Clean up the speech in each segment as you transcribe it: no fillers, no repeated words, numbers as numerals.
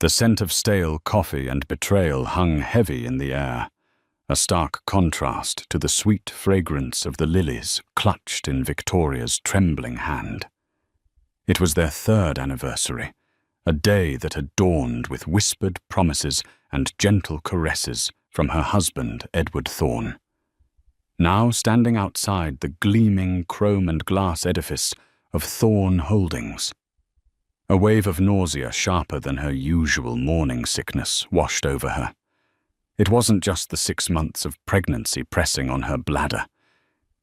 The scent of stale coffee and betrayal hung heavy in the air, a stark contrast to the sweet fragrance of the lilies clutched in Victoria's trembling hand. It was their 3rd anniversary, a day that had dawned with whispered promises and gentle caresses from her husband, Edward Thorne. Now standing outside the gleaming chrome and glass edifice of Thorne Holdings, a wave of nausea sharper than her usual morning sickness washed over her. It wasn't just the 6 months of pregnancy pressing on her bladder.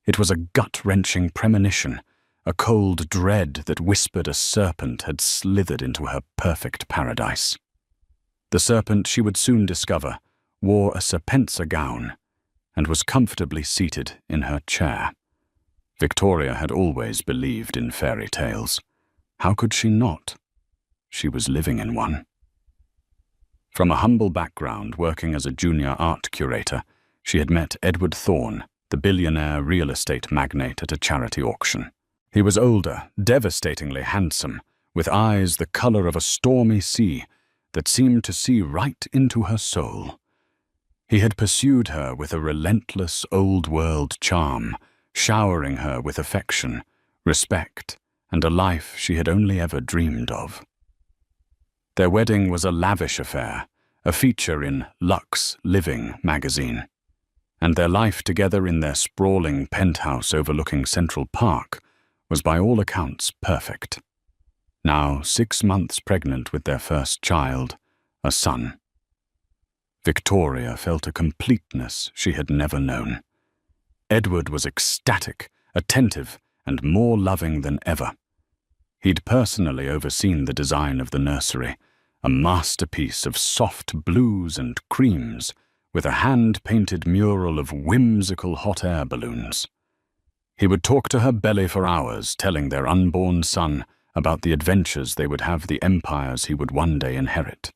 It was a gut-wrenching premonition, a cold dread that whispered a serpent had slithered into her perfect paradise. The serpent, she would soon discover, wore a Serpensa gown and was comfortably seated in her chair. Victoria had always believed in fairy tales. How could she not? She was living in one. From a humble background working as a junior art curator, she had met Edward Thorne, the billionaire real estate magnate at a charity auction. He was older, devastatingly handsome, with eyes the color of a stormy sea that seemed to see right into her soul. He had pursued her with a relentless old-world charm, showering her with affection, respect, and a life she had only ever dreamed of. Their wedding was a lavish affair, a feature in Luxe Living magazine, and their life together in their sprawling penthouse overlooking Central Park was by all accounts perfect. Now 6 months pregnant with their first child, a son. Victoria felt a completeness she had never known. Edward was ecstatic, attentive, and more loving than ever. He'd personally overseen the design of the nursery, a masterpiece of soft blues and creams with a hand-painted mural of whimsical hot air balloons. He would talk to her belly for hours, telling their unborn son about the adventures they would have, the empires he would one day inherit.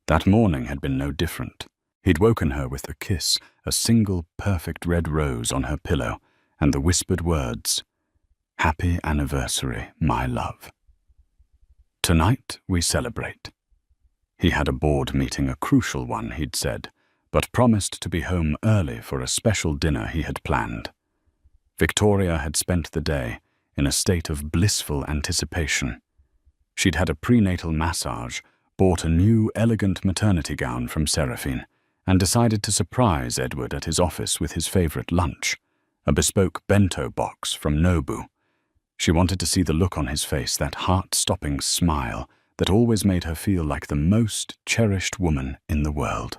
That morning had been no different. He'd woken her with a kiss, a single perfect red rose on her pillow, and the whispered words, "Happy anniversary, my love. Tonight we celebrate." He had a board meeting, a crucial one, he'd said, but promised to be home early for a special dinner he had planned. Victoria had spent the day in a state of blissful anticipation. She'd had a prenatal massage, bought a new, elegant maternity gown from Seraphine, and decided to surprise Edward at his office with his favorite lunch, a bespoke bento box from Nobu. She wanted to see the look on his face, that heart-stopping smile that always made her feel like the most cherished woman in the world.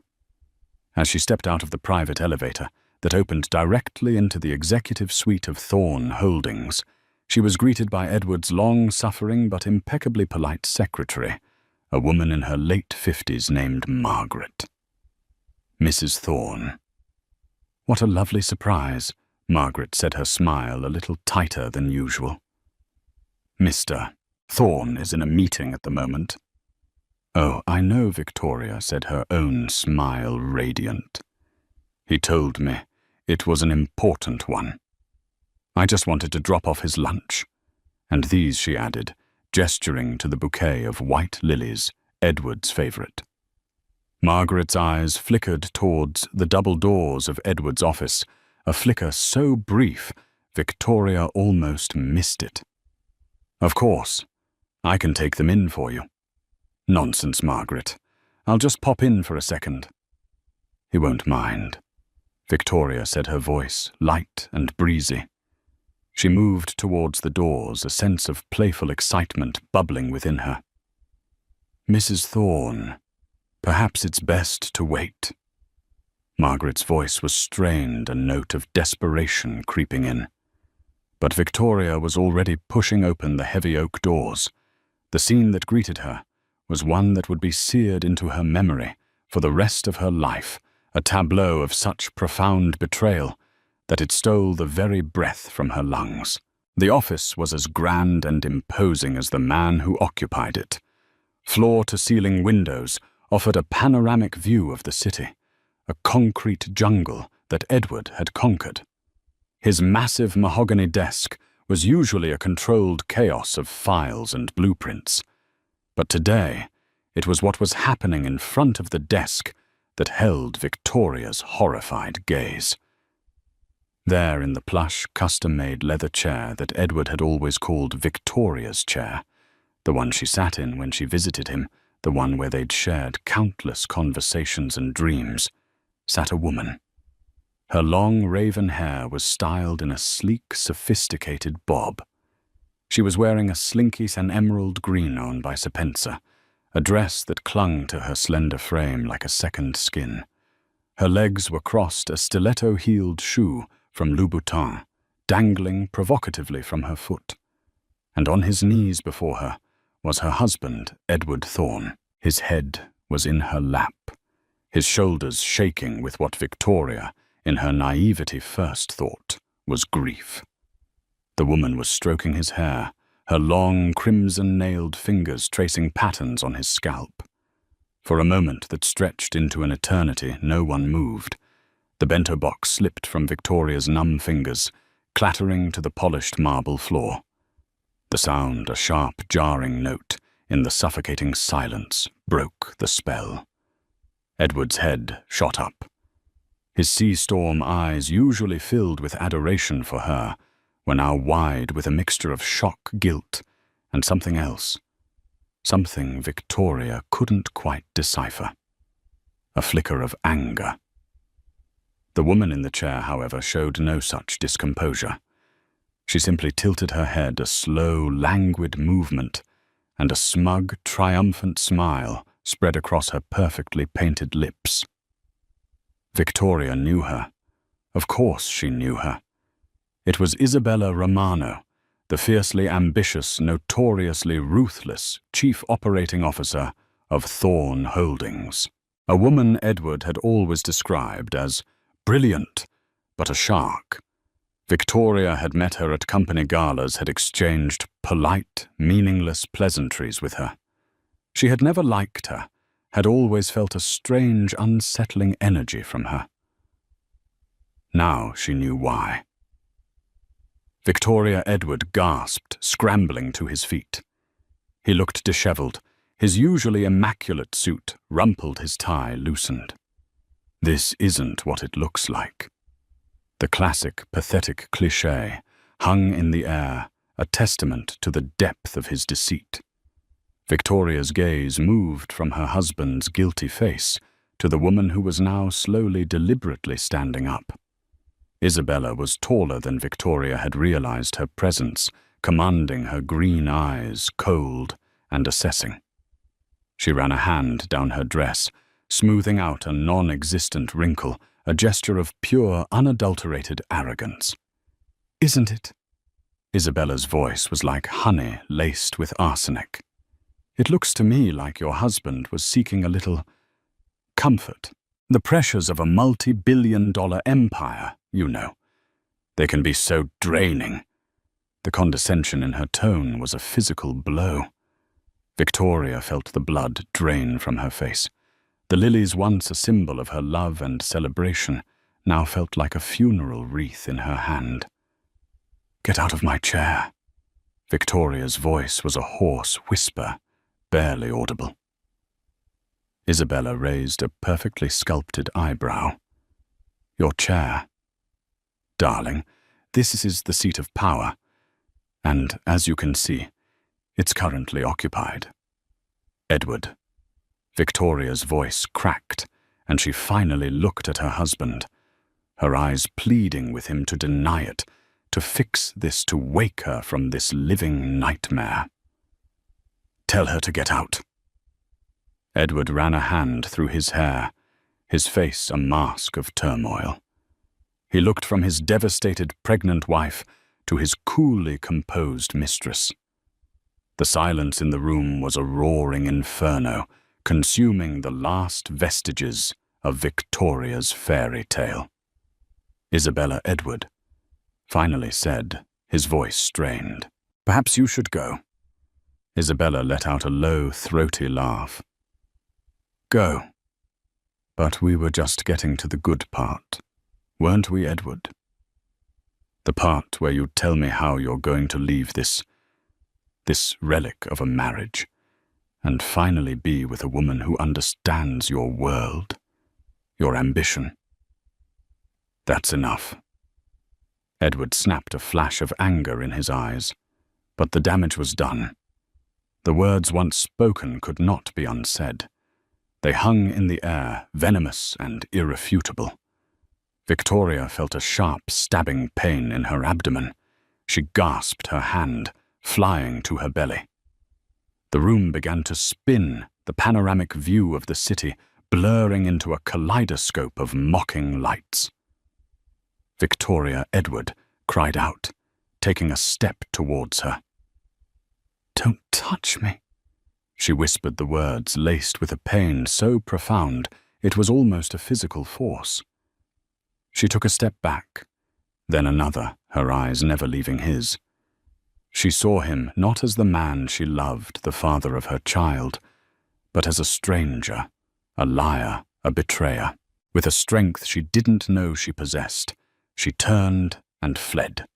As she stepped out of the private elevator that opened directly into the executive suite of Thorne Holdings, she was greeted by Edward's long-suffering but impeccably polite secretary, a woman in her late 50s named Margaret. Mrs. Thorne. "What a lovely surprise," Margaret said, her smile a little tighter than usual. "Mr. Thorne is in a meeting at the moment." "Oh, I know, Victoria," said her own smile radiant. "He told me it was an important one. I just wanted to drop off his lunch. And these," she added, gesturing to the bouquet of white lilies, Edward's favorite. Margaret's eyes flickered towards the double doors of Edward's office, a flicker so brief Victoria almost missed it. "Of course. I can take them in for you." "Nonsense, Margaret. I'll just pop in for a second." "He won't mind," Victoria said, her voice light and breezy. She moved towards the doors, a sense of playful excitement bubbling within her. "Mrs. Thorne, perhaps it's best to wait." Margaret's voice was strained, a note of desperation creeping in. But Victoria was already pushing open the heavy oak doors. The scene that greeted her was one that would be seared into her memory for the rest of her life, a tableau of such profound betrayal that it stole the very breath from her lungs. The office was as grand and imposing as the man who occupied it. Floor-to-ceiling windows offered a panoramic view of the city, a concrete jungle that Edward had conquered. His massive mahogany desk was usually a controlled chaos of files and blueprints, but today It was what was happening in front of the desk that held Victoria's horrified gaze. There in the plush, custom-made leather chair that Edward had always called Victoria's chair, the one she sat in when she visited him, the one where they'd shared countless conversations and dreams, sat a woman. Her long raven hair was styled in a sleek, sophisticated bob. She was wearing a slinky and emerald green owned by Spencer, a dress that clung to her slender frame like a second skin. Her legs were crossed a stiletto-heeled shoe from Louboutin, dangling provocatively from her foot. And on his knees before her was her husband, Edward Thorne. His head was in her lap, his shoulders shaking with what Victoria, in her naivety first thought, was grief. The woman was stroking his hair, her long, crimson-nailed fingers tracing patterns on his scalp. For a moment that stretched into an eternity, no one moved. The bento box slipped from Victoria's numb fingers, clattering to the polished marble floor. The sound, a sharp, jarring note, in the suffocating silence, broke the spell. Edward's head shot up. His sea-storm eyes, usually filled with adoration for her, were now wide with a mixture of shock, guilt, and something else. Something Victoria couldn't quite decipher. A flicker of anger. The woman in the chair, however, showed no such discomposure. She simply tilted her head, a slow, languid movement, and a smug, triumphant smile spread across her perfectly painted lips. Victoria knew her. Of course she knew her. It was Isabella Romano, the fiercely ambitious, notoriously ruthless chief operating officer of Thorne Holdings. A woman Edward had always described as brilliant, but a shark. Victoria had met her at company galas, had exchanged polite, meaningless pleasantries with her. She had never liked her, had always felt a strange, unsettling energy from her. Now she knew why. Victoria Edward gasped, scrambling to his feet. He looked disheveled. His usually immaculate suit, rumpled, his tie loosened. This isn't what it looks like. The classic, pathetic cliché hung in the air, a testament to the depth of his deceit. Victoria's gaze moved from her husband's guilty face to the woman who was now slowly, deliberately standing up. Isabella was taller than Victoria had realized her presence, commanding her green eyes, cold and assessing. She ran a hand down her dress, smoothing out a non-existent wrinkle, a gesture of pure, unadulterated arrogance. "Isn't it?" Isabella's voice was like honey laced with arsenic. "It looks to me like your husband was seeking a little comfort. The pressures of a multi-billion-dollar empire, you know. They can be so draining." The condescension in her tone was a physical blow. Victoria felt the blood drain from her face. The lilies, once a symbol of her love and celebration, now felt like a funeral wreath in her hand. "Get out of my chair." Victoria's voice was a hoarse whisper, barely audible. Isabella raised a perfectly sculpted eyebrow. "Your chair? Darling, this is the seat of power, and, as you can see, it's currently occupied." "Edward." Victoria's voice cracked, and she finally looked at her husband, her eyes pleading with him to deny it, to fix this, to wake her from this living nightmare. "Tell her to get out." Edward ran a hand through his hair, his face a mask of turmoil. He looked from his devastated pregnant wife to his coolly composed mistress. The silence in the room was a roaring inferno, consuming the last vestiges of Victoria's fairy tale. "Isabella Edward," finally said, his voice strained. "Perhaps you should go." Isabella let out a low, throaty laugh. "Go. But we were just getting to the good part, weren't we, Edward? The part where you tell me how you're going to leave this relic of a marriage, and finally be with a woman who understands your world, your ambition. That's enough. Edward snapped a flash of anger in his eyes, but the damage was done. The words once spoken could not be unsaid. They hung in the air, venomous and irrefutable. Victoria felt a sharp, stabbing pain in her abdomen. She gasped, her hand flying to her belly. The room began to spin, the panoramic view of the city blurring into a kaleidoscope of mocking lights. Victoria Edward cried out, taking a step towards her. "Don't touch me," she whispered, the words laced with a pain so profound it was almost a physical force. She took a step back, then another, her eyes never leaving his. She saw him not as the man she loved, the father of her child, but as a stranger, a liar, a betrayer. With a strength she didn't know she possessed, she turned and fled.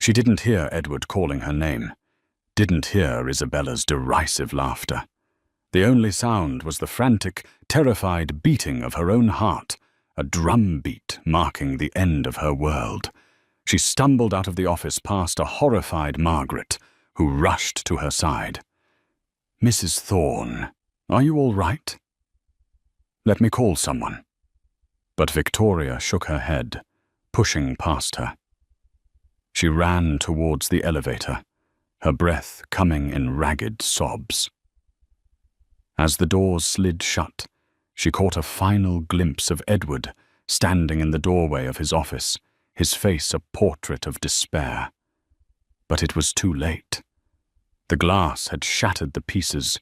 She didn't hear Edward calling her name, didn't hear Isabella's derisive laughter. The only sound was the frantic, terrified beating of her own heart, a drum beat marking the end of her world. She stumbled out of the office past a horrified Margaret, who rushed to her side. "Mrs. Thorne, are you all right?" "Let me call someone." But Victoria shook her head, pushing past her. She ran towards the elevator, her breath coming in ragged sobs. As the doors slid shut, she caught a final glimpse of Edward standing in the doorway of his office, his face a portrait of despair. But it was too late. The glass had shattered the pieces,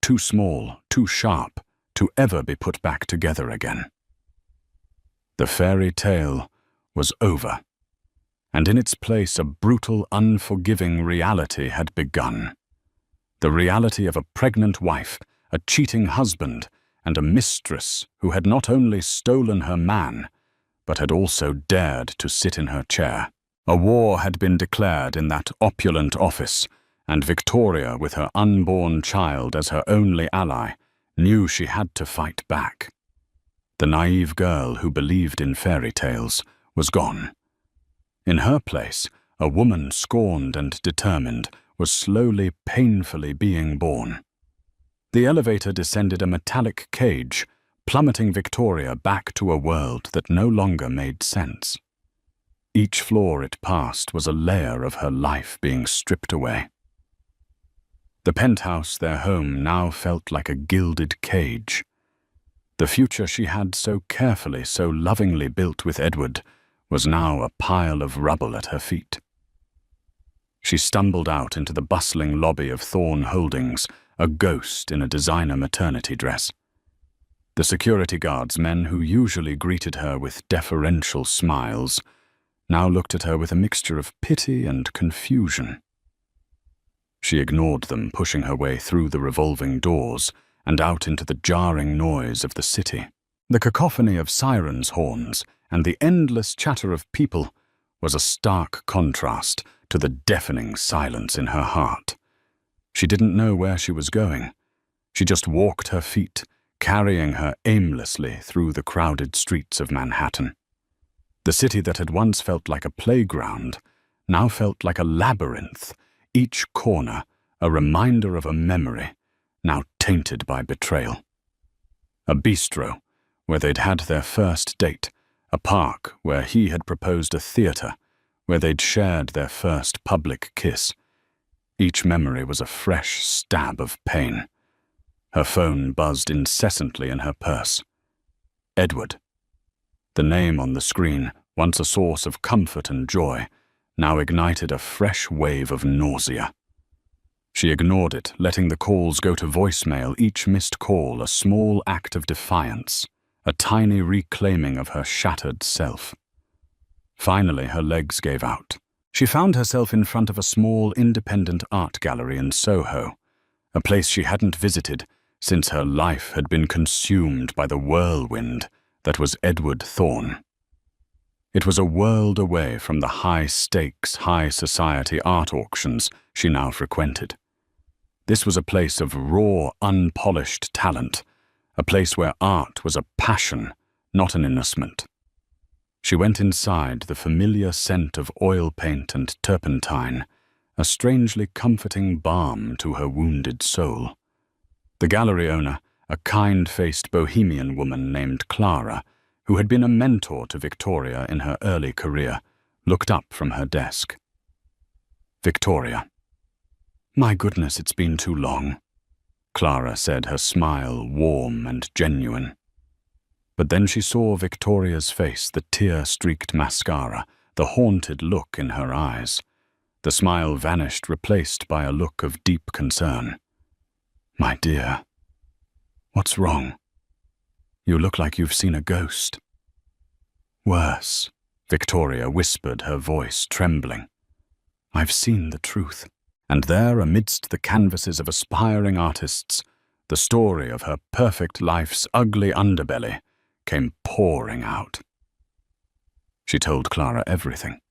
too small, too sharp, to ever be put back together again. The fairy tale was over, and in its place a brutal, unforgiving reality had begun. The reality of a pregnant wife, a cheating husband, and a mistress who had not only stolen her man, but had also dared to sit in her chair. A war had been declared in that opulent office, and Victoria, with her unborn child as her only ally, knew she had to fight back. The naive girl who believed in fairy tales was gone. In her place, a woman scorned and determined was slowly, painfully being born. The elevator descended a metallic cage, plummeting Victoria back to a world that no longer made sense. Each floor it passed was a layer of her life being stripped away. The penthouse, their home, now felt like a gilded cage. The future she had so carefully, so lovingly built with Edward was now a pile of rubble at her feet. She stumbled out into the bustling lobby of Thorne Holdings, a ghost in a designer maternity dress. The security guards, men who usually greeted her with deferential smiles, now looked at her with a mixture of pity and confusion. She ignored them, pushing her way through the revolving doors and out into the jarring noise of the city. The cacophony of sirens' horns and the endless chatter of people was a stark contrast to the deafening silence in her heart. She didn't know where she was going. She just walked her feet, carrying her aimlessly through the crowded streets of Manhattan. The city that had once felt like a playground now felt like a labyrinth, each corner a reminder of a memory, now tainted by betrayal. A bistro, where they'd had their first date, a park where he had proposed a theater, where they'd shared their first public kiss. Each memory was a fresh stab of pain. Her phone buzzed incessantly in her purse. Edward. The name on the screen, once a source of comfort and joy, now ignited a fresh wave of nausea. She ignored it, letting the calls go to voicemail, each missed call a small act of defiance, a tiny reclaiming of her shattered self. Finally, her legs gave out. She found herself in front of a small independent art gallery in Soho, a place she hadn't visited since her life had been consumed by the whirlwind that was Edward Thorne. It was a world away from the high-stakes, high-society art auctions she now frequented. This was a place of raw, unpolished talent, a place where art was a passion, not an innocent. She went inside, the familiar scent of oil paint and turpentine, a strangely comforting balm to her wounded soul. The gallery owner, a kind-faced bohemian woman named Clara, who had been a mentor to Victoria in her early career, looked up from her desk. Victoria. "My goodness, it's been too long," Clara said, her smile warm and genuine. But then she saw Victoria's face, the tear-streaked mascara, the haunted look in her eyes. The smile vanished, replaced by a look of deep concern. "My dear, what's wrong? You look like you've seen a ghost." "Worse," Victoria whispered, her voice trembling. "I've seen the truth." And there, amidst the canvases of aspiring artists, the story of her perfect life's ugly underbelly came pouring out. She told Clara everything.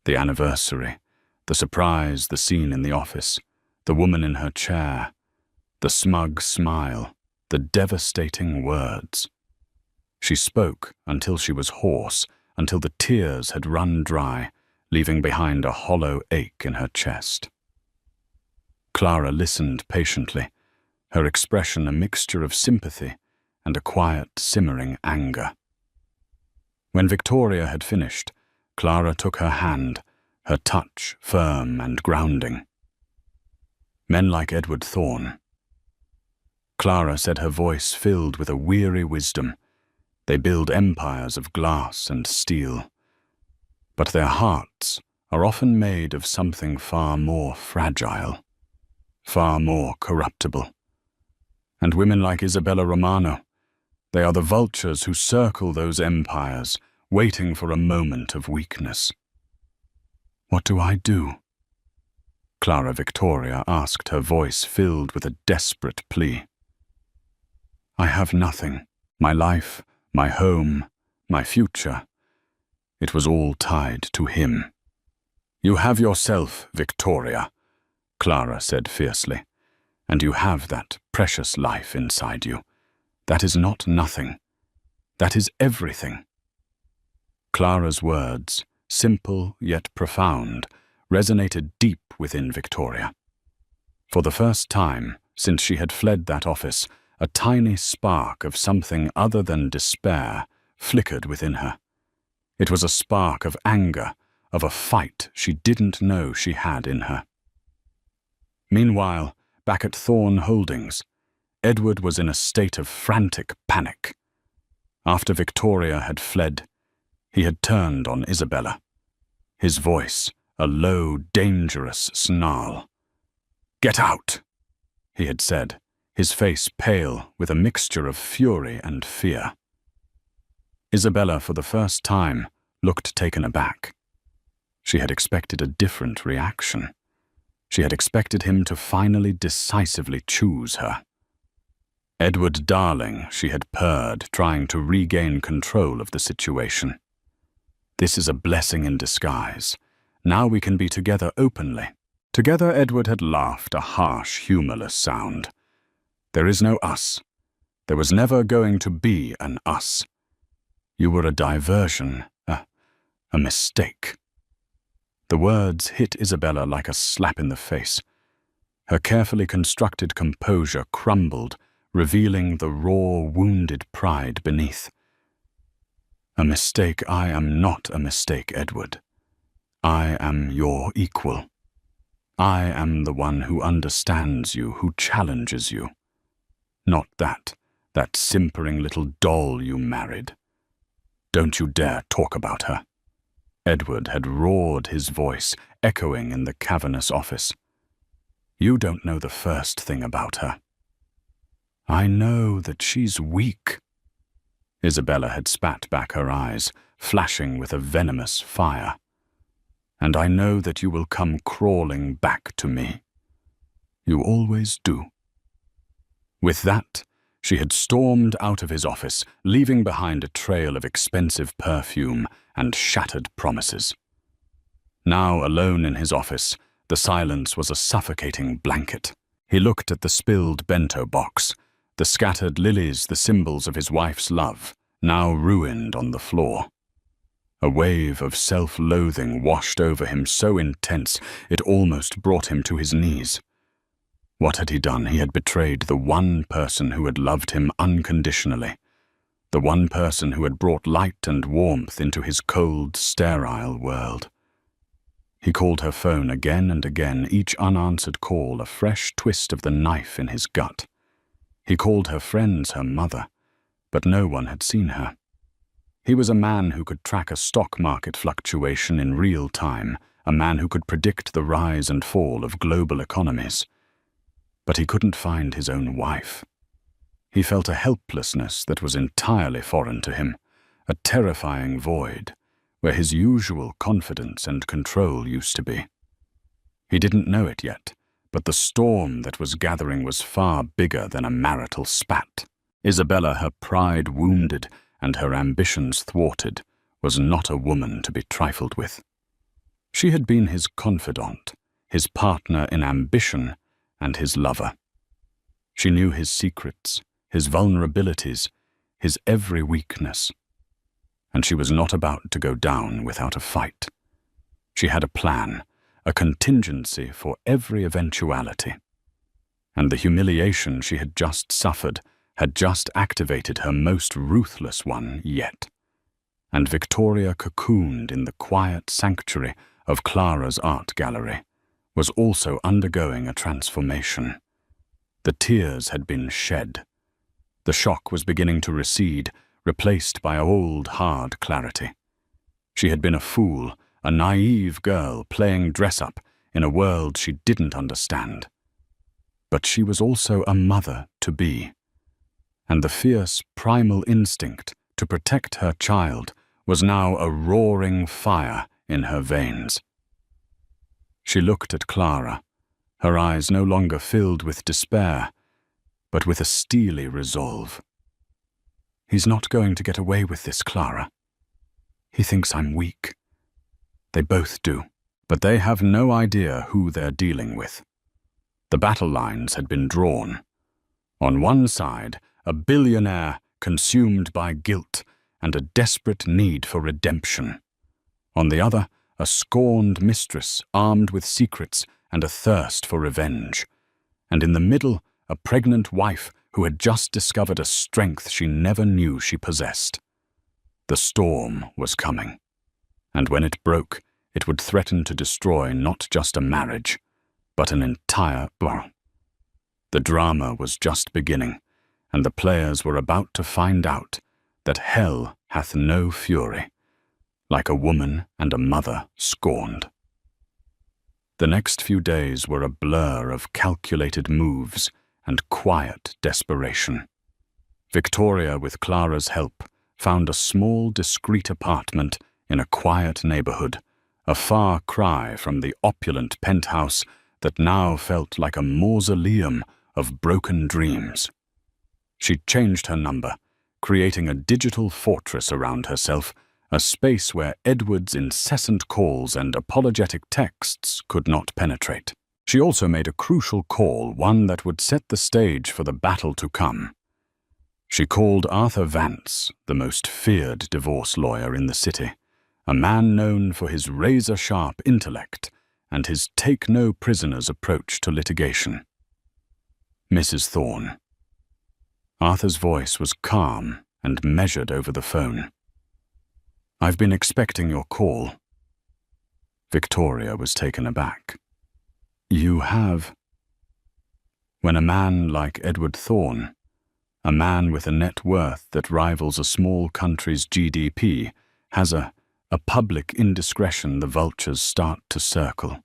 The anniversary, the surprise, the scene in the office, the woman in her chair, the smug smile, the devastating words. She spoke until she was hoarse, until the tears had run dry, leaving behind a hollow ache in her chest. Clara listened patiently, her expression a mixture of sympathy and a quiet, simmering anger. When Victoria had finished, Clara took her hand, her touch firm and grounding. "Men like Edward Thorne," Clara said, her voice filled with a weary wisdom. "They build empires of glass and steel, but their hearts are often made of something far more fragile, far more corruptible. And women like Isabella Romano, they are the vultures who circle those empires, waiting for a moment of weakness." "What do I do?" Clara Victoria asked, her voice filled with a desperate plea. "I have nothing. My life, my home, my future. It was all tied to him." "You have yourself, Victoria," Clara said fiercely, "and you have that precious life inside you. That is not nothing. That is everything." Clara's words, simple yet profound, resonated deep within Victoria. For the first time since she had fled that office, a tiny spark of something other than despair flickered within her. It was a spark of anger, of a fight she didn't know she had in her. Meanwhile, back at Thorne Holdings, Edward was in a state of frantic panic. After Victoria had fled, he had turned on Isabella. His voice, a low, dangerous snarl. "Get out," he had said, his face pale with a mixture of fury and fear. Isabella, for the first time, looked taken aback. She had expected a different reaction. She had expected him to finally decisively choose her. "Edward, darling," she had purred, trying to regain control of the situation. "This is a blessing in disguise. Now we can be together openly." Together, Edward had laughed, a harsh, humorless sound. "There is no us. There was never going to be an us. You were a diversion, a mistake." The words hit Isabella like a slap in the face. Her carefully constructed composure crumbled, revealing the raw, wounded pride beneath. "A mistake? I am not a mistake, Edward. I am your equal. I am the one who understands you, who challenges you. Not that simpering little doll you married. Don't you dare talk about her." Edward had roared, his voice echoing in the cavernous office. "You don't know the first thing about her." "I know that she's weak." Isabella had spat back her eyes, flashing with a venomous fire. "And I know that you will come crawling back to me. You always do." With that, she had stormed out of his office, leaving behind a trail of expensive perfume and shattered promises. Now, alone in his office, the silence was a suffocating blanket. He looked at the spilled bento box, the scattered lilies, the symbols of his wife's love, now ruined on the floor. A wave of self-loathing washed over him so intense it almost brought him to his knees. What had he done? He had betrayed the one person who had loved him unconditionally, the one person who had brought light and warmth into his cold, sterile world. He called her phone again and again, each unanswered call a fresh twist of the knife in his gut. He called her friends, her mother, but no one had seen her. He was a man who could track a stock market fluctuation in real time, a man who could predict the rise and fall of global economies. But he couldn't find his own wife. He felt a helplessness that was entirely foreign to him, a terrifying void, where his usual confidence and control used to be. He didn't know it yet, but the storm that was gathering was far bigger than a marital spat. Isabella, her pride wounded and her ambitions thwarted, was not a woman to be trifled with. She had been his confidant, his partner in ambition, and his lover. She knew his secrets, his vulnerabilities, his every weakness. And she was not about to go down without a fight. She had a plan, a contingency for every eventuality. And the humiliation she had just suffered had just activated her most ruthless one yet. And Victoria, cocooned in the quiet sanctuary of Clara's art gallery, was also undergoing a transformation. The tears had been shed. The shock was beginning to recede, replaced by old, hard clarity. She had been a fool, a naive girl playing dress-up in a world she didn't understand. But she was also a mother-to-be, and the fierce, primal instinct to protect her child was now a roaring fire in her veins. She looked at Clara, her eyes no longer filled with despair, but with a steely resolve. He's not going to get away with this, Clara. He thinks I'm weak. They both do, but they have no idea who they're dealing with. The battle lines had been drawn. On one side, a billionaire consumed by guilt and a desperate need for redemption. On the other, a scorned mistress armed with secrets and a thirst for revenge. And in the middle, a pregnant wife who had just discovered a strength she never knew she possessed. The storm was coming, and when it broke, it would threaten to destroy not just a marriage, but an entire world. The drama was just beginning, and the players were about to find out that hell hath no fury, like a woman and a mother scorned. The next few days were a blur of calculated moves and quiet desperation. Victoria, with Clara's help, found a small, discreet apartment in a quiet neighborhood, a far cry from the opulent penthouse that now felt like a mausoleum of broken dreams. She changed her number, creating a digital fortress around herself, a space where Edward's incessant calls and apologetic texts could not penetrate. She also made a crucial call, one that would set the stage for the battle to come. She called Arthur Vance, the most feared divorce lawyer in the city, a man known for his razor-sharp intellect and his take-no-prisoners approach to litigation. Mrs. Thorne. Arthur's voice was calm and measured over the phone. "I've been expecting your call." Victoria was taken aback. "You have?" When a man like Edward Thorne, a man with a net worth that rivals a small country's GDP, has a public indiscretion, the vultures start to circle.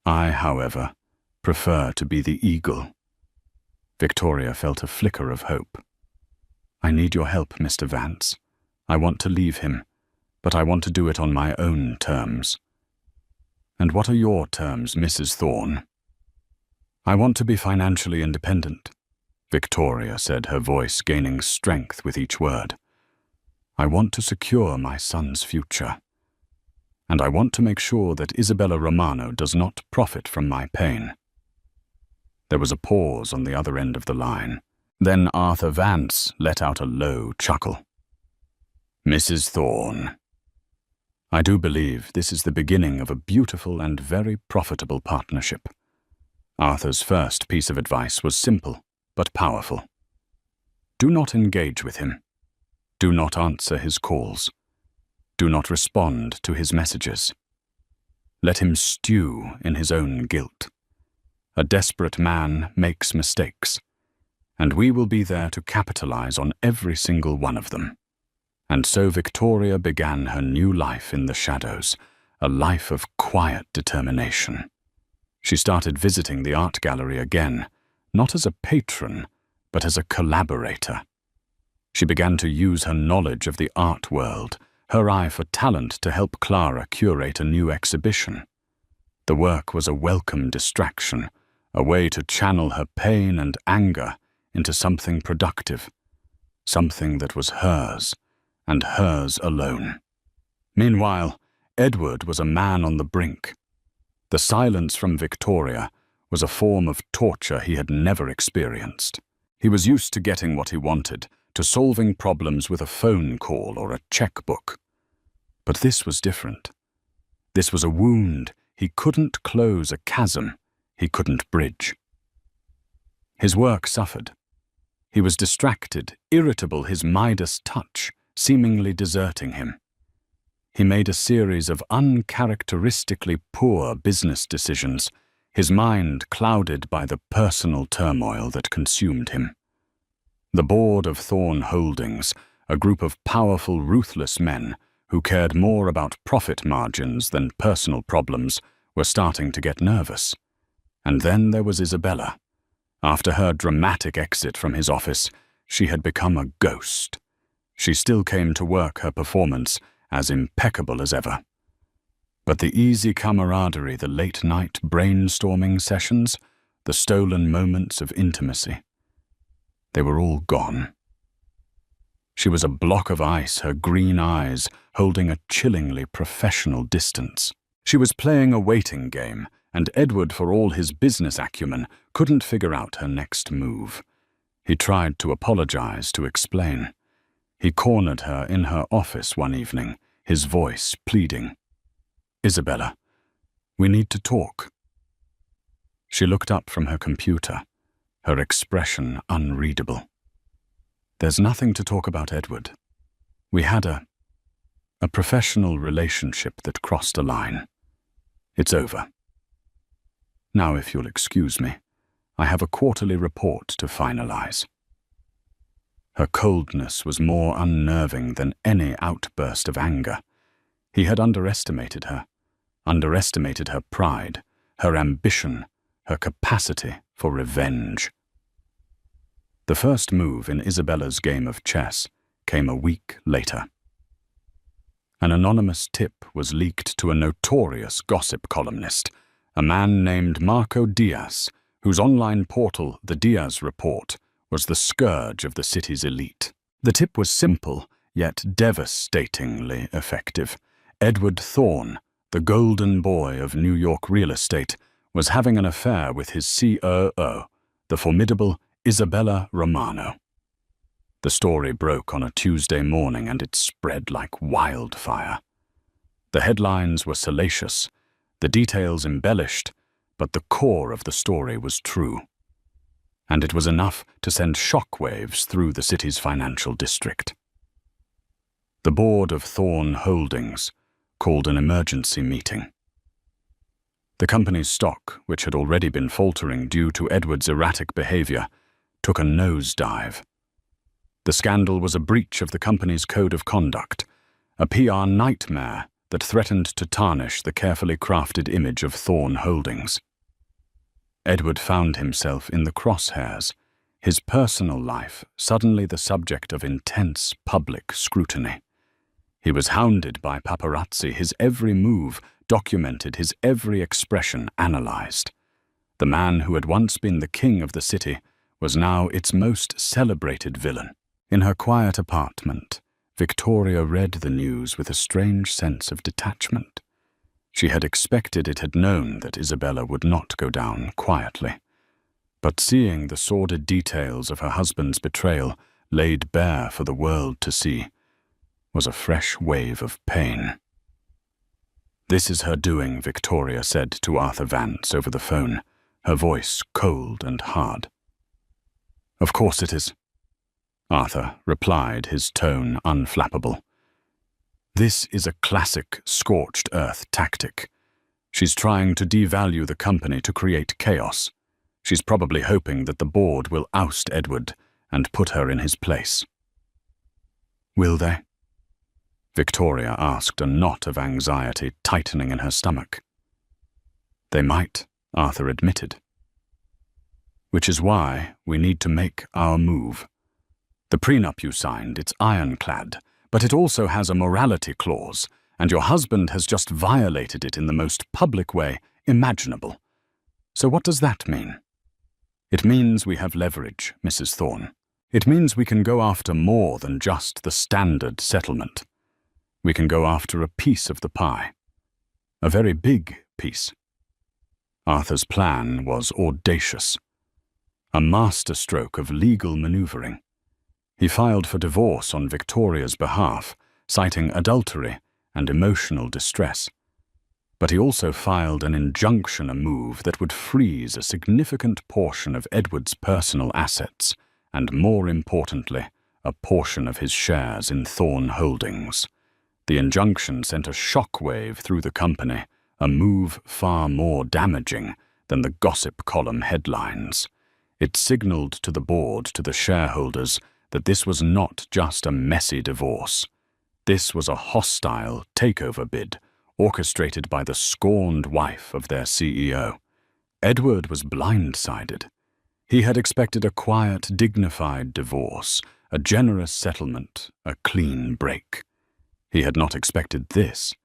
I, however, prefer to be the eagle. Victoria felt a flicker of hope. "I need your help, Mr. Vance. I want to leave him, but I want to do it on my own terms." "And what are your terms, Mrs. Thorne?" "I want to be financially independent," Victoria said, her voice gaining strength with each word. "I want to secure my son's future. And I want to make sure that Isabella Romano does not profit from my pain." There was a pause on the other end of the line. Then Arthur Vance let out a low chuckle. "Mrs. Thorne, I do believe this is the beginning of a beautiful and very profitable partnership." Arthur's first piece of advice was simple, but powerful. Do not engage with him. Do not answer his calls. Do not respond to his messages. Let him stew in his own guilt. A desperate man makes mistakes, and we will be there to capitalize on every single one of them. And so Victoria began her new life in the shadows, a life of quiet determination. She started visiting the art gallery again, not as a patron, but as a collaborator. She began to use her knowledge of the art world, her eye for talent, to help Clara curate a new exhibition. The work was a welcome distraction, a way to channel her pain and anger into something productive, something that was hers, and hers alone. Meanwhile, Edward was a man on the brink. The silence from Victoria was a form of torture he had never experienced. He was used to getting what he wanted, to solving problems with a phone call or a checkbook. But this was different. This was a wound he couldn't close, a chasm he couldn't bridge. His work suffered. He was distracted, irritable, his Midas touch seemingly deserting him. He made a series of uncharacteristically poor business decisions, his mind clouded by the personal turmoil that consumed him. The board of Thorne Holdings, a group of powerful, ruthless men who cared more about profit margins than personal problems, were starting to get nervous. And then there was Isabella. After her dramatic exit from his office, she had become a ghost. She still came to work, her performance as impeccable as ever. But the easy camaraderie, the late-night brainstorming sessions, the stolen moments of intimacy, they were all gone. She was a block of ice, her green eyes holding a chillingly professional distance. She was playing a waiting game, and Edward, for all his business acumen, couldn't figure out her next move. He tried to apologize, to explain. He cornered her in her office one evening, his voice pleading. "Isabella, we need to talk." She looked up from her computer, her expression unreadable. "There's nothing to talk about, Edward. We had a professional relationship that crossed a line. It's over. Now, if you'll excuse me, I have a quarterly report to finalize." Her coldness was more unnerving than any outburst of anger. He had underestimated her pride, her ambition, her capacity for revenge. The first move in Isabella's game of chess came a week later. An anonymous tip was leaked to a notorious gossip columnist, a man named Marco Diaz, whose online portal, The Diaz Report, was the scourge of the city's elite. The tip was simple, yet devastatingly effective. Edward Thorne, the golden boy of New York real estate, was having an affair with his COO, the formidable Isabella Romano. The story broke on a Tuesday morning, and it spread like wildfire. The headlines were salacious, the details embellished, but the core of the story was true. And it was enough to send shockwaves through the city's financial district. The board of Thorne Holdings called an emergency meeting. The company's stock, which had already been faltering due to Edward's erratic behavior, took a nosedive. The scandal was a breach of the company's code of conduct, a PR nightmare that threatened to tarnish the carefully crafted image of Thorne Holdings. Edward found himself in the crosshairs, his personal life suddenly the subject of intense public scrutiny. He was hounded by paparazzi, his every move documented, his every expression analyzed. The man who had once been the king of the city was now its most celebrated villain. In her quiet apartment, Victoria read the news with a strange sense of detachment. She had expected, it had known that Isabella would not go down quietly. But seeing the sordid details of her husband's betrayal laid bare for the world to see was a fresh wave of pain. "This is her doing," Victoria said to Arthur Vance over the phone, her voice cold and hard. "Of course it is," Arthur replied, his tone unflappable. "This is a classic scorched earth tactic. She's trying to devalue the company to create chaos. She's probably hoping that the board will oust Edward and put her in his place." "Will they?" Victoria asked, a knot of anxiety tightening in her stomach. "They might," Arthur admitted. "Which is why we need to make our move. The prenup you signed, it's ironclad, but it also has a morality clause, and your husband has just violated it in the most public way imaginable. So what does that mean?" "It means we have leverage, Mrs. Thorne. It means we can go after more than just the standard settlement. We can go after a piece of the pie. A very big piece." Arthur's plan was audacious. A masterstroke of legal maneuvering. He filed for divorce on Victoria's behalf, citing adultery and emotional distress. But he also filed an injunction, a move that would freeze a significant portion of Edward's personal assets, and more importantly, a portion of his shares in Thorne Holdings. The injunction sent a shockwave through the company, a move far more damaging than the gossip column headlines. It signaled to the board, to the shareholders, that this was not just a messy divorce. This was a hostile takeover bid, orchestrated by the scorned wife of their CEO. Edward was blindsided. He had expected a quiet, dignified divorce, a generous settlement, a clean break. He had not expected this.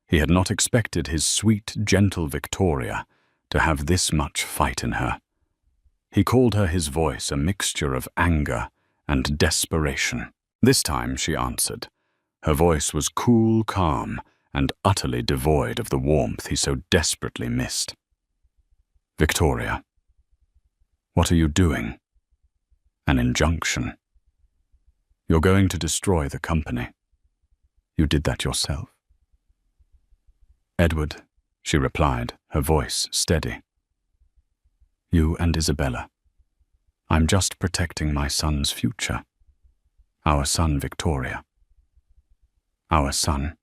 He had not expected his sweet, gentle Victoria to have this much fight in her. He called her his voice a mixture of anger and desperation. This time she answered. Her voice was cool, calm, and utterly devoid of the warmth he so desperately missed. "Victoria, what are you doing?" "An injunction. You're going to destroy the company. You did that yourself." "Edward," she replied, her voice steady. "You and Isabella. I'm just protecting my son's future. Our son, Victoria. Our son.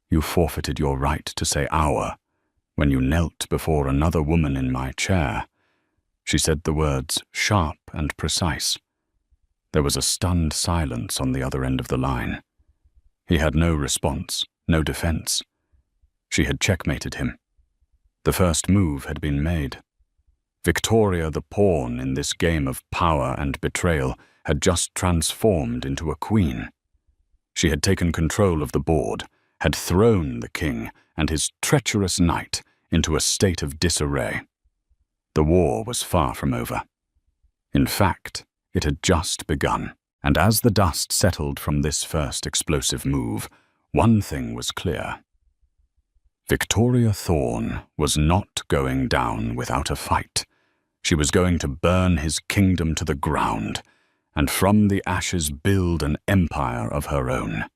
You forfeited your right to say our when you knelt before another woman in my chair." She said the words sharp and precise. There was a stunned silence on the other end of the line. He had no response, no defense. She had checkmated him. The first move had been made. Victoria, the pawn in this game of power and betrayal, had just transformed into a queen. She had taken control of the board, had thrown the king and his treacherous knight into a state of disarray. The war was far from over. In fact, it had just begun, and as the dust settled from this first explosive move, one thing was clear. Victoria Thorne was not going down without a fight. She was going to burn his kingdom to the ground, and from the ashes build an empire of her own.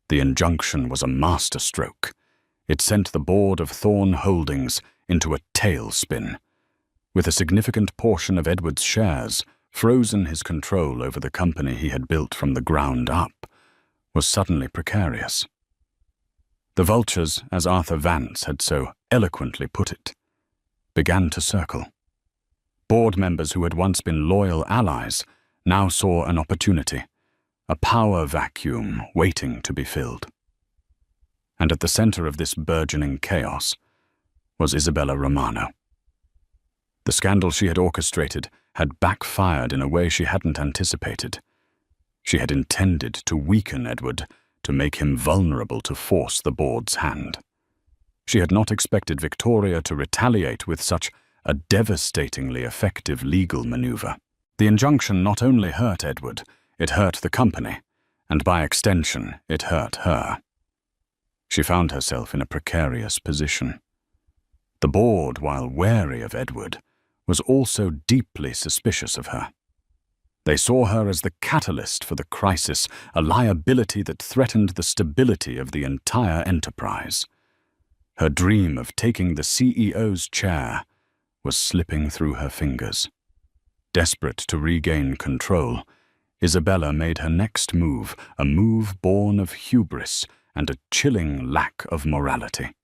The injunction was a masterstroke. It sent the board of Thorne Holdings into a tailspin. With a significant portion of Edward's shares, frozen, his control over the company he had built from the ground up was suddenly precarious. The vultures, as Arthur Vance had so eloquently put it, began to circle. Board members who had once been loyal allies now saw an opportunity, a power vacuum waiting to be filled. And at the center of this burgeoning chaos was Isabella Romano. The scandal she had orchestrated had backfired in a way she hadn't anticipated. She had intended to weaken Edward, to make him vulnerable to force the board's hand. She had not expected Victoria to retaliate with such a devastatingly effective legal maneuver. The injunction not only hurt Edward, it hurt the company, and by extension, it hurt her. She found herself in a precarious position. The board, while wary of Edward, was also deeply suspicious of her. They saw her as the catalyst for the crisis, a liability that threatened the stability of the entire enterprise. Her dream of taking the CEO's chair was slipping through her fingers. Desperate to regain control, Isabella made her next move, a move born of hubris and a chilling lack of morality.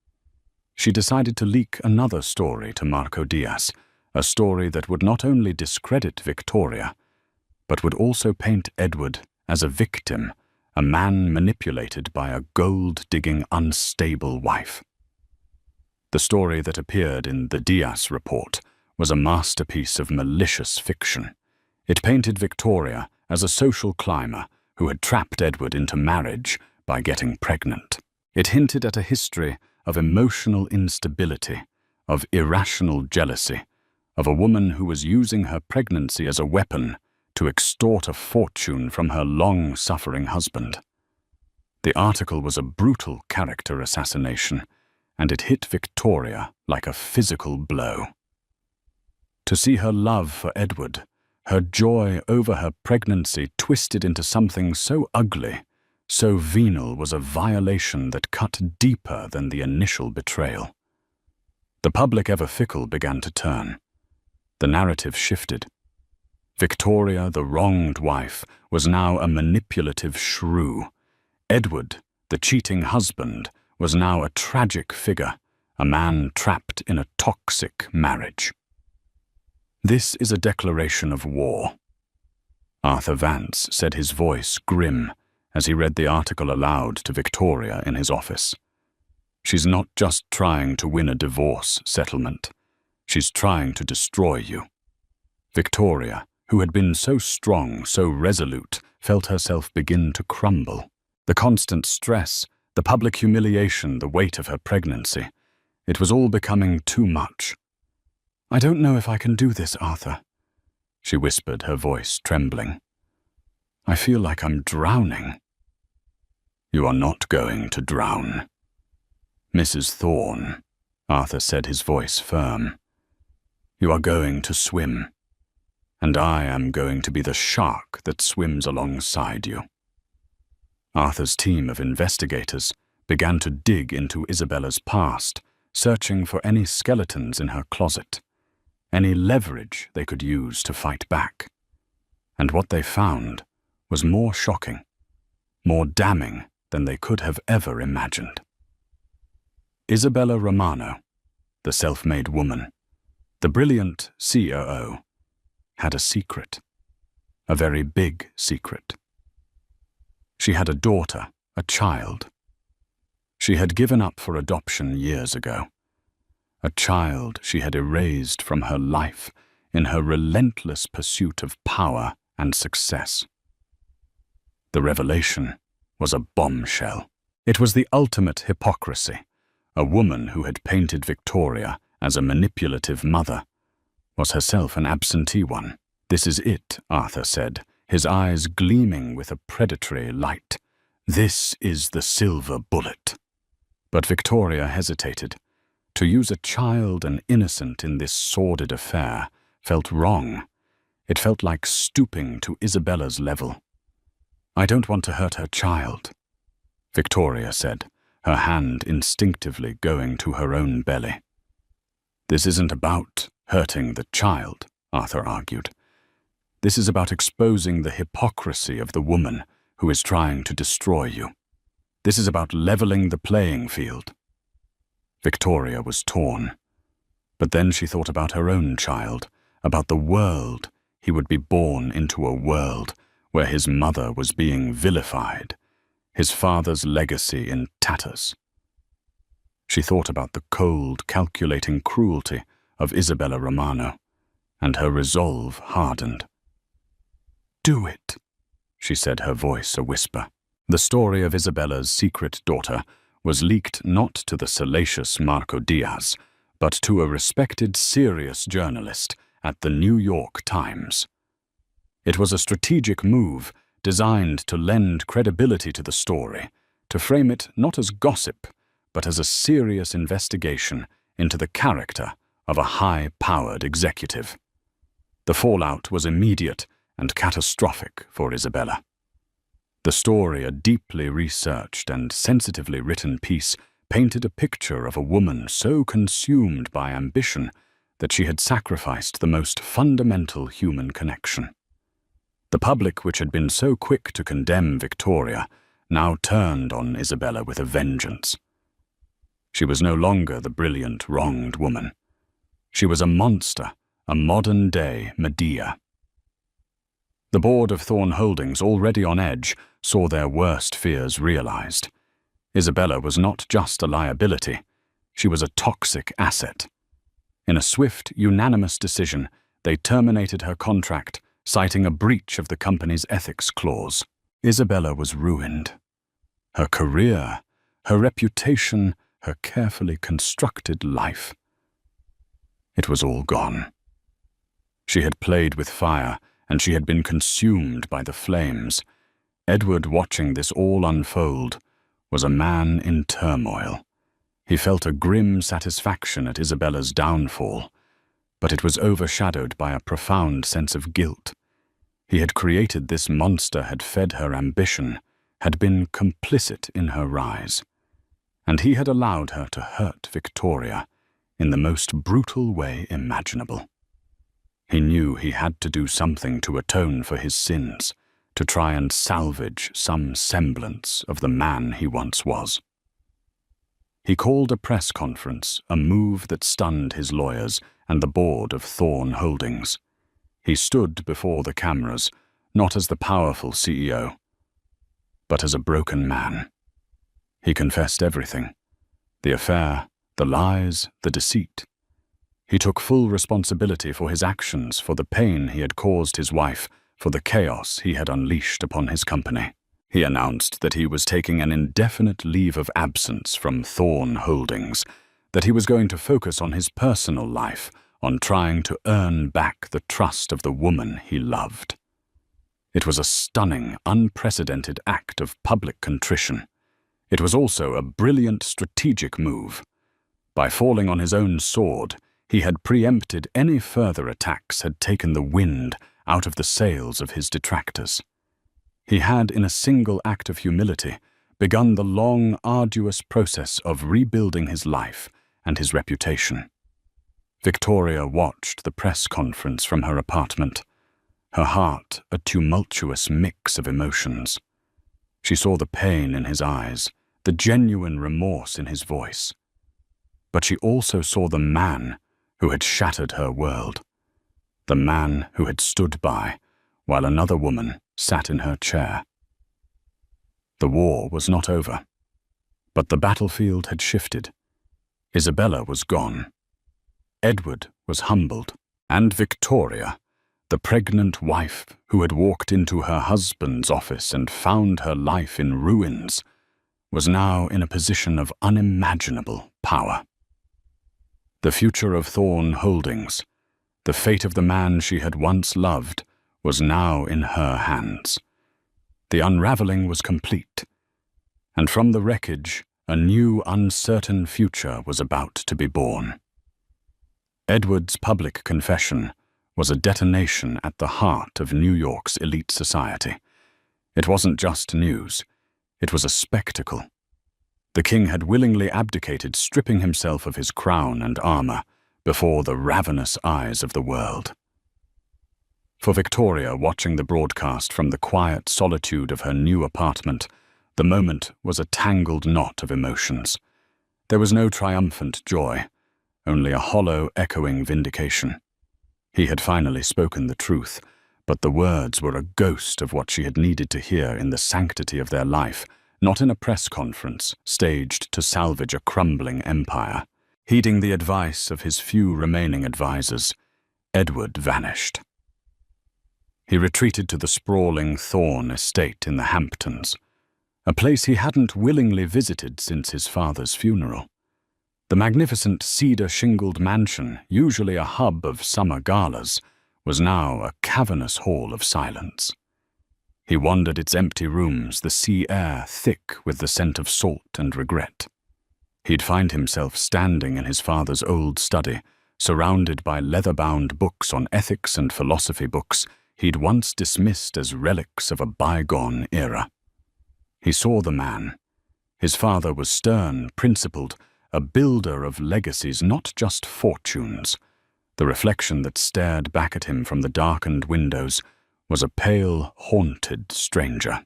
She decided to leak another story to Marco Diaz, a story that would not only discredit Victoria, but would also paint Edward as a victim, a man manipulated by a gold-digging, unstable wife. The story that appeared in the Diaz report was a masterpiece of malicious fiction. It painted Victoria as a social climber who had trapped Edward into marriage by getting pregnant. It hinted at a history of emotional instability, of irrational jealousy, of a woman who was using her pregnancy as a weapon to extort a fortune from her long-suffering husband. The article was a brutal character assassination, and it hit Victoria like a physical blow. To see her love for Edward, her joy over her pregnancy twisted into something so ugly, so venal, was a violation that cut deeper than the initial betrayal. The public, ever fickle, began to turn. The narrative shifted. Victoria, the wronged wife, was now a manipulative shrew. Edward, the cheating husband, was now a tragic figure, a man trapped in a toxic marriage. This is a declaration of war. Arthur Vance said, his voice grim, as he read the article aloud to Victoria in his office. She's not just trying to win a divorce settlement. She's trying to destroy you. Victoria, who had been so strong, so resolute, felt herself begin to crumble. The constant stress, the public humiliation, the weight of her pregnancy, it was all becoming too much. "I don't know if I can do this, Arthur," she whispered, her voice trembling. "I feel like I'm drowning." "You are not going to drown. Mrs. Thorne," Arthur said, his voice firm. "You are going to swim, and I am going to be the shark that swims alongside you." Arthur's team of investigators began to dig into Isabella's past, searching for any skeletons in her closet, any leverage they could use to fight back. And what they found was more shocking, more damning than they could have ever imagined. Isabella Romano, the self-made woman, the brilliant COO, had a secret, a very big secret. She had a daughter, a child. She had given up for adoption years ago. A child she had erased from her life in her relentless pursuit of power and success. The revelation was a bombshell. It was the ultimate hypocrisy. A woman who had painted Victoria as a manipulative mother was herself an absentee one. "This is it," Arthur said, his eyes gleaming with a predatory light. "This is the silver bullet." But Victoria hesitated. To use a child, an innocent in this sordid affair, felt wrong. It felt like stooping to Isabella's level. "I don't want to hurt her child," Victoria said, her hand instinctively going to her own belly. "This isn't about hurting the child," Arthur argued. "This is about exposing the hypocrisy of the woman who is trying to destroy you. This is about leveling the playing field." Victoria was torn. But then she thought about her own child, about the world. He would be born into a world where his mother was being vilified, his father's legacy in tatters. She thought about the cold, calculating cruelty of Isabella Romano, and her resolve hardened. "Do it," she said, her voice a whisper. The story of Isabella's secret daughter was leaked not to the salacious Marco Diaz, but to a respected, serious journalist at the New York Times. It was a strategic move designed to lend credibility to the story, to frame it not as gossip, but as a serious investigation into the character of a high-powered executive. The fallout was immediate and catastrophic for Isabella. The story, a deeply researched and sensitively written piece, painted a picture of a woman so consumed by ambition that she had sacrificed the most fundamental human connection. The public, which had been so quick to condemn Victoria, now turned on Isabella with a vengeance. She was no longer the brilliant, wronged woman. She was a monster, a modern-day Medea. The board of Thorn Holdings, already on edge, saw their worst fears realized. Isabella was not just a liability, she was a toxic asset. In a swift, unanimous decision, they terminated her contract, citing a breach of the company's ethics clause. Isabella was ruined. Her career, her reputation, her carefully constructed life. It was all gone. She had played with fire, and she had been consumed by the flames. Edward, watching this all unfold, was a man in turmoil. He felt a grim satisfaction at Isabella's downfall, but it was overshadowed by a profound sense of guilt. He had created this monster, had fed her ambition, had been complicit in her rise, and he had allowed her to hurt Victoria in the most brutal way imaginable. He knew he had to do something to atone for his sins, to try and salvage some semblance of the man he once was. He called a press conference, a move that stunned his lawyers and the board of Thorn Holdings. He stood before the cameras, not as the powerful CEO, but as a broken man. He confessed everything: the affair, the lies, the deceit. He took full responsibility for his actions, for the pain he had caused his wife, for the chaos he had unleashed upon his company. He announced that he was taking an indefinite leave of absence from Thorn Holdings, that he was going to focus on his personal life, on trying to earn back the trust of the woman he loved. It was a stunning, unprecedented act of public contrition. It was also a brilliant strategic move. By falling on his own sword, he had preempted any further attacks, had taken the wind out of the sails of his detractors. He had, in a single act of humility, begun the long, arduous process of rebuilding his life and his reputation. Victoria watched the press conference from her apartment, her heart a tumultuous mix of emotions. She saw the pain in his eyes, the genuine remorse in his voice. But she also saw the man who had shattered her world, the man who had stood by while another woman sat in her chair. The war was not over, but the battlefield had shifted. Isabella was gone. Edward was humbled, and Victoria, the pregnant wife who had walked into her husband's office and found her life in ruins, was now in a position of unimaginable power. The future of Thorn Holdings, the fate of the man she had once loved, was now in her hands. The unraveling was complete, and from the wreckage, a new uncertain future was about to be born. Edward's public confession was a detonation at the heart of New York's elite society. It wasn't just news, it was a spectacle. The king had willingly abdicated, stripping himself of his crown and armor before the ravenous eyes of the world. For Victoria, watching the broadcast from the quiet solitude of her new apartment, the moment was a tangled knot of emotions. There was no triumphant joy, only a hollow, echoing vindication. He had finally spoken the truth, but the words were a ghost of what she had needed to hear in the sanctity of their life, not in a press conference staged to salvage a crumbling empire. Heeding the advice of his few remaining advisors, Edward vanished. He retreated to the sprawling Thorn estate in the Hamptons, a place he hadn't willingly visited since his father's funeral. The magnificent cedar-shingled mansion, usually a hub of summer galas, was now a cavernous hall of silence. He wandered its empty rooms, the sea air thick with the scent of salt and regret. He'd find himself standing in his father's old study, surrounded by leather-bound books on ethics and philosophy books he'd once dismissed as relics of a bygone era. He saw the man. His father was stern, principled, a builder of legacies, not just fortunes. The reflection that stared back at him from the darkened windows was a pale, haunted stranger.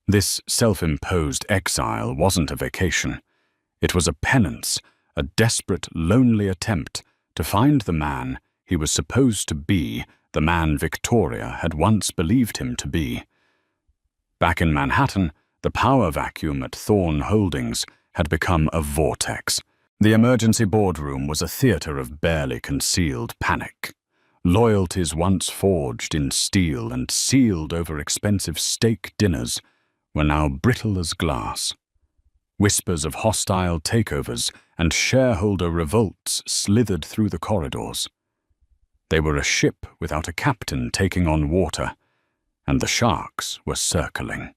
This self-imposed exile wasn't a vacation. It was a penance, a desperate, lonely attempt to find the man he was supposed to be, the man Victoria had once believed him to be. Back in Manhattan, the power vacuum at Thorne Holdings had become a vortex. The emergency boardroom was a theater of barely concealed panic. Loyalties once forged in steel and sealed over expensive steak dinners were now brittle as glass. Whispers of hostile takeovers and shareholder revolts slithered through the corridors. They were a ship without a captain taking on water, and the sharks were circling.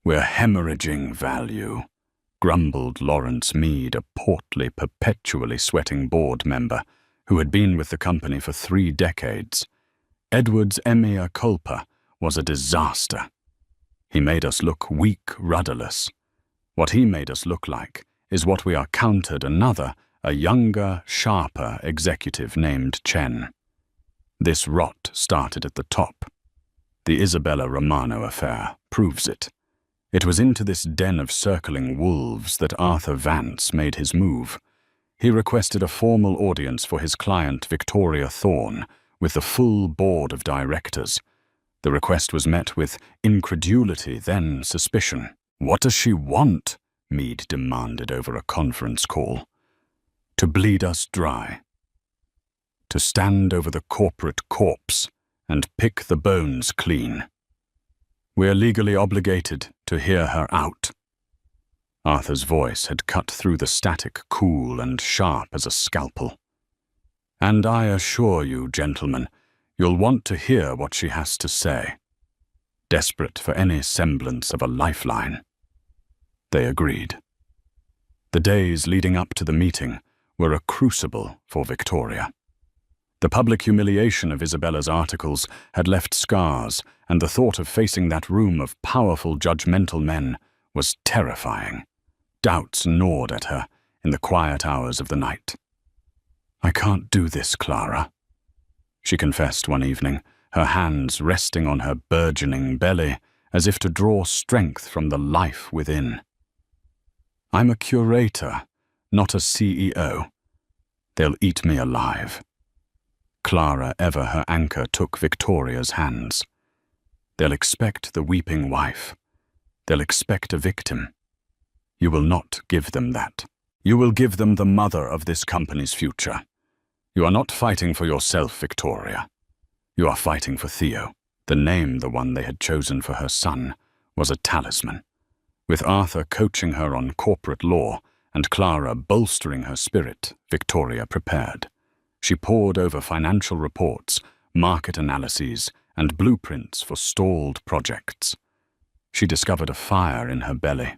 "We're hemorrhaging value," grumbled Lawrence Meade, a portly, perpetually sweating board member who had been with the company for 3 decades. Edward's mea culpa was a disaster. He made us look weak, rudderless. What he made us look like is what we are countered another, a younger, sharper executive named Chen. This rot started at the top. The Isabella Romano affair proves it. It was into this den of circling wolves that Arthur Vance made his move. He requested a formal audience for his client Victoria Thorne with the full board of directors. The request was met with incredulity, then suspicion. "What does she want?" Meade demanded over a conference call. "To bleed us dry. To stand over the corporate corpse and pick the bones clean. We're legally obligated to hear her out." Arthur's voice had cut through the static, cool and sharp as a scalpel. "And I assure you, gentlemen, you'll want to hear what she has to say." Desperate for any semblance of a lifeline. They agreed. The days leading up to the meeting were a crucible for Victoria. The public humiliation of Isabella's articles had left scars, and the thought of facing that room of powerful, judgmental men was terrifying. Doubts gnawed at her in the quiet hours of the night. "I can't do this, Clara," she confessed one evening, her hands resting on her burgeoning belly as if to draw strength from the life within. "I'm a curator, not a CEO. They'll eat me alive." Clara, ever her anchor, took Victoria's hands. "They'll expect the weeping wife. They'll expect a victim. You will not give them that. You will give them the mother of this company's future. You are not fighting for yourself, Victoria. You are fighting for Theo." The name, the one they had chosen for her son, was a talisman. With Arthur coaching her on corporate law and Clara bolstering her spirit, Victoria prepared. She pored over financial reports, market analyses, and blueprints for stalled projects. She discovered a fire in her belly.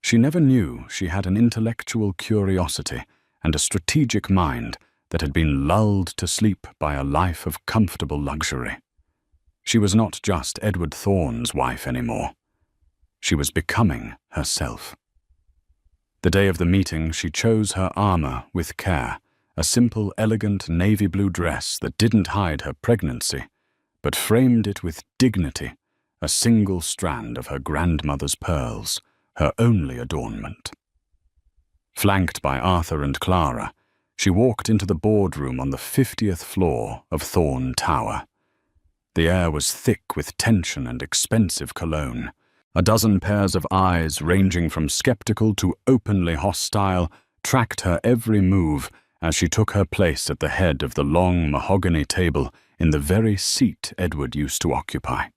She never knew she had an intellectual curiosity and a strategic mind that had been lulled to sleep by a life of comfortable luxury. She was not just Edward Thorne's wife anymore. She was becoming herself. The day of the meeting, she chose her armor with care, a simple, elegant navy blue dress that didn't hide her pregnancy, but framed it with dignity, a single strand of her grandmother's pearls, her only adornment. Flanked by Arthur and Clara, she walked into the boardroom on the 50th floor of Thorne Tower. The air was thick with tension and expensive cologne. A dozen pairs of eyes, ranging from skeptical to openly hostile, tracked her every move as she took her place at the head of the long mahogany table in the very seat Edward used to occupy.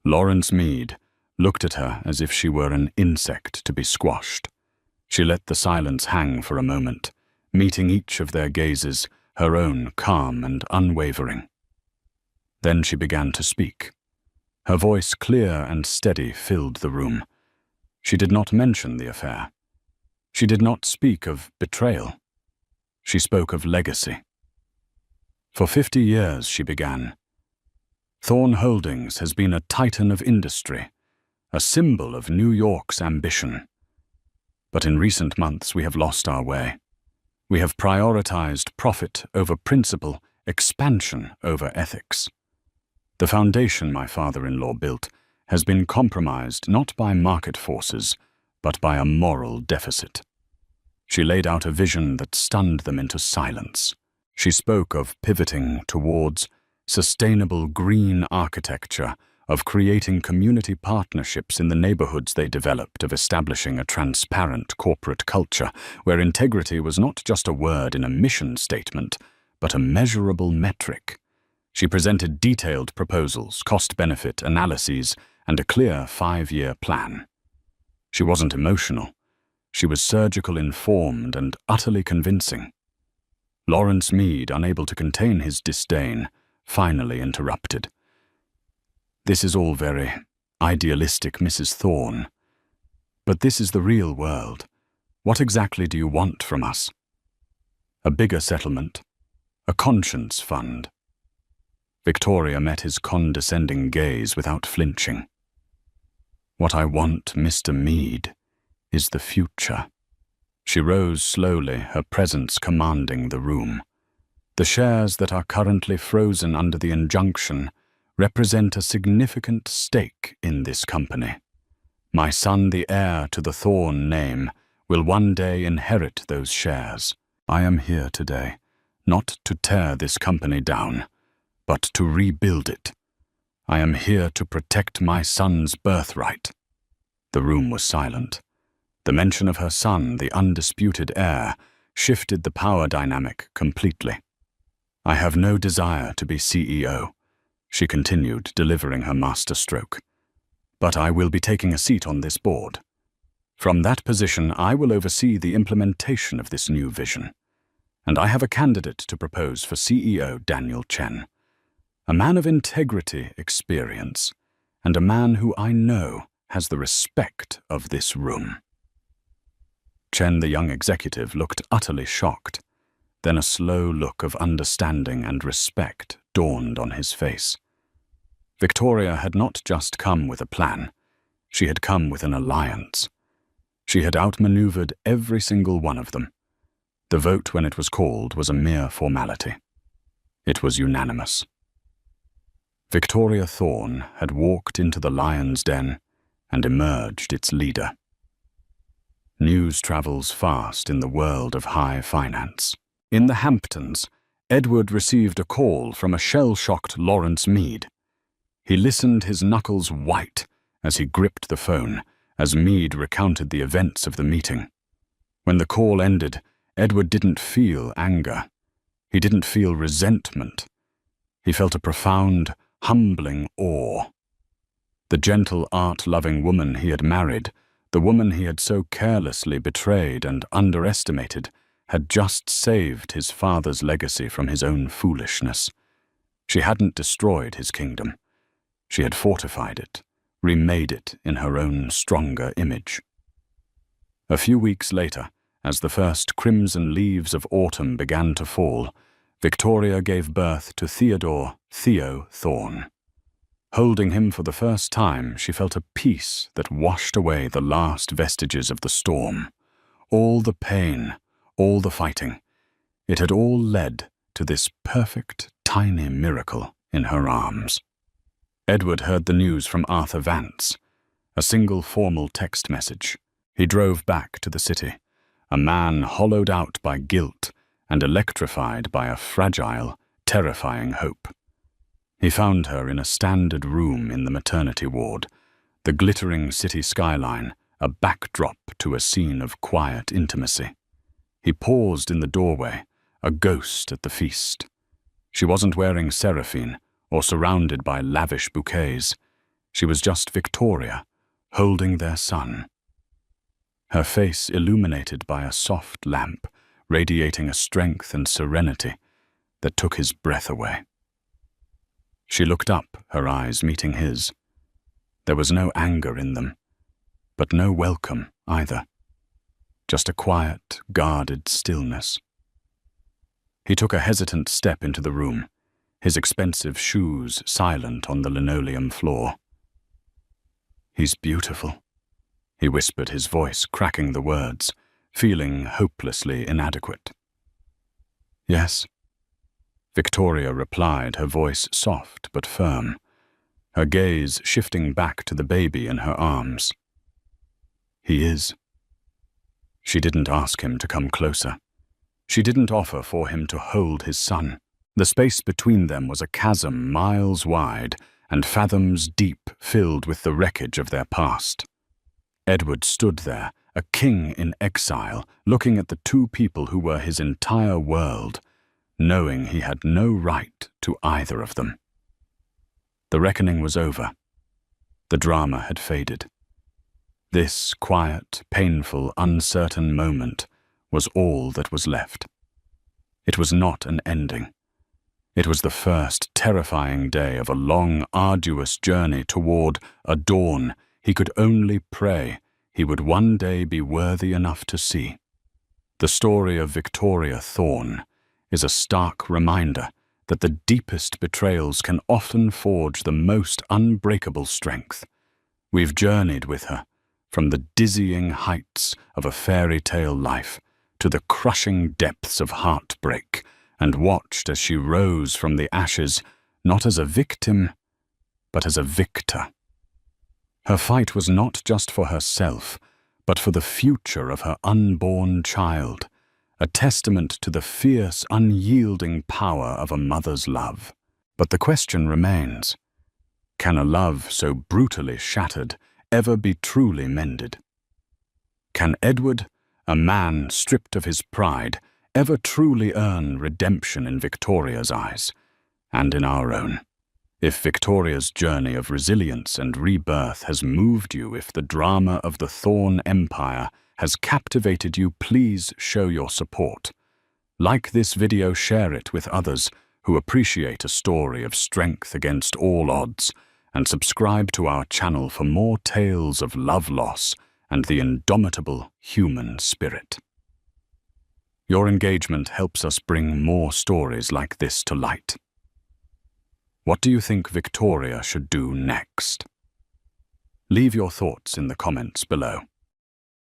Lawrence Meade looked at her as if she were an insect to be squashed. She let the silence hang for a moment, meeting each of their gazes, her own calm and unwavering. Then she began to speak. Her voice, clear and steady, filled the room. She did not mention the affair. She did not speak of betrayal. She spoke of legacy. For 50 years, she began, Thorn Holdings has been a titan of industry, a symbol of New York's ambition. But in recent months, we have lost our way. We have prioritized profit over principle, expansion over ethics. The foundation my father-in-law built has been compromised not by market forces, but by a moral deficit. She laid out a vision that stunned them into silence. She spoke of pivoting towards sustainable green architecture, of creating community partnerships in the neighborhoods they developed, of establishing a transparent corporate culture where integrity was not just a word in a mission statement, but a measurable metric. She presented detailed proposals, cost-benefit analyses, and a clear 5-year plan. She wasn't emotional. She was surgical, informed, and utterly convincing. Lawrence Meade, unable to contain his disdain, finally interrupted. This is all very idealistic, Mrs. Thorne. But this is the real world. What exactly do you want from us? A bigger settlement? A conscience fund? Victoria met his condescending gaze without flinching. What I want, Mr. Meade, is the future. She rose slowly, her presence commanding the room. The shares that are currently frozen under the injunction represent a significant stake in this company. My son, the heir to the Thorne name, will one day inherit those shares. I am here today, not to tear this company down, but to rebuild it. I am here to protect my son's birthright. The room was silent. The mention of her son, the undisputed heir, shifted the power dynamic completely. I have no desire to be CEO, she continued, delivering her masterstroke. But I will be taking a seat on this board. From that position, I will oversee the implementation of this new vision. And I have a candidate to propose for CEO Daniel Chen, a man of integrity, experience, and a man who I know has the respect of this room. Chen, the young executive, looked utterly shocked. Then a slow look of understanding and respect dawned on his face. Victoria had not just come with a plan. She had come with an alliance. She had outmaneuvered every single one of them. The vote, when it was called, was a mere formality. It was unanimous. Victoria Thorne had walked into the lion's den and emerged its leader. News travels fast in the world of high finance. In the Hamptons, Edward received a call from a shell-shocked Lawrence Meade. He listened, his knuckles white, as he gripped the phone, as Meade recounted the events of the meeting. When the call ended, Edward didn't feel anger. He didn't feel resentment. He felt a profound, humbling awe. The gentle, art-loving woman he had married, the woman he had so carelessly betrayed and underestimated, had just saved his father's legacy from his own foolishness. She hadn't destroyed his kingdom. She had fortified it, remade it in her own stronger image. A few weeks later, as the first crimson leaves of autumn began to fall, Victoria gave birth to Theodore Theo Thorne. Holding him for the first time, she felt a peace that washed away the last vestiges of the storm. All the pain, all the fighting, it had all led to this perfect, tiny miracle in her arms. Edward heard the news from Arthur Vance, a single formal text message. He drove back to the city, a man hollowed out by guilt and electrified by a fragile, terrifying hope. He found her in a standard room in the maternity ward, the glittering city skyline, a backdrop to a scene of quiet intimacy. He paused in the doorway, a ghost at the feast. She wasn't wearing seraphine or surrounded by lavish bouquets. She was just Victoria, holding their son. Her face illuminated by a soft lamp, radiating a strength and serenity that took his breath away. She looked up, her eyes meeting his. There was no anger in them, but no welcome either. Just a quiet, guarded stillness. He took a hesitant step into the room, his expensive shoes silent on the linoleum floor. "He's beautiful," he whispered, his voice cracking the words, feeling hopelessly inadequate. "Yes," Victoria replied, her voice soft but firm, her gaze shifting back to the baby in her arms. "He is." She didn't ask him to come closer. She didn't offer for him to hold his son. The space between them was a chasm miles wide and fathoms deep, filled with the wreckage of their past. Edward stood there, a king in exile, looking at the two people who were his entire world, knowing he had no right to either of them. The reckoning was over. The drama had faded. This quiet, painful, uncertain moment was all that was left. It was not an ending. It was the first terrifying day of a long, arduous journey toward a dawn he could only pray he would one day be worthy enough to see. The story of Victoria Thorne is a stark reminder that the deepest betrayals can often forge the most unbreakable strength. We've journeyed with her from the dizzying heights of a fairy tale life to the crushing depths of heartbreak, and watched as she rose from the ashes, not as a victim, but as a victor. Her fight was not just for herself, but for the future of her unborn child, a testament to the fierce, unyielding power of a mother's love. But the question remains, can a love so brutally shattered ever be truly mended? Can Edward, a man stripped of his pride, ever truly earn redemption in Victoria's eyes, and in our own? If Victoria's journey of resilience and rebirth has moved you, if the drama of the Thorne Empire has captivated you, please show your support. Like this video, share it with others who appreciate a story of strength against all odds, and subscribe to our channel for more tales of love loss and the indomitable human spirit. Your engagement helps us bring more stories like this to light. What do you think Victoria should do next? Leave your thoughts in the comments below.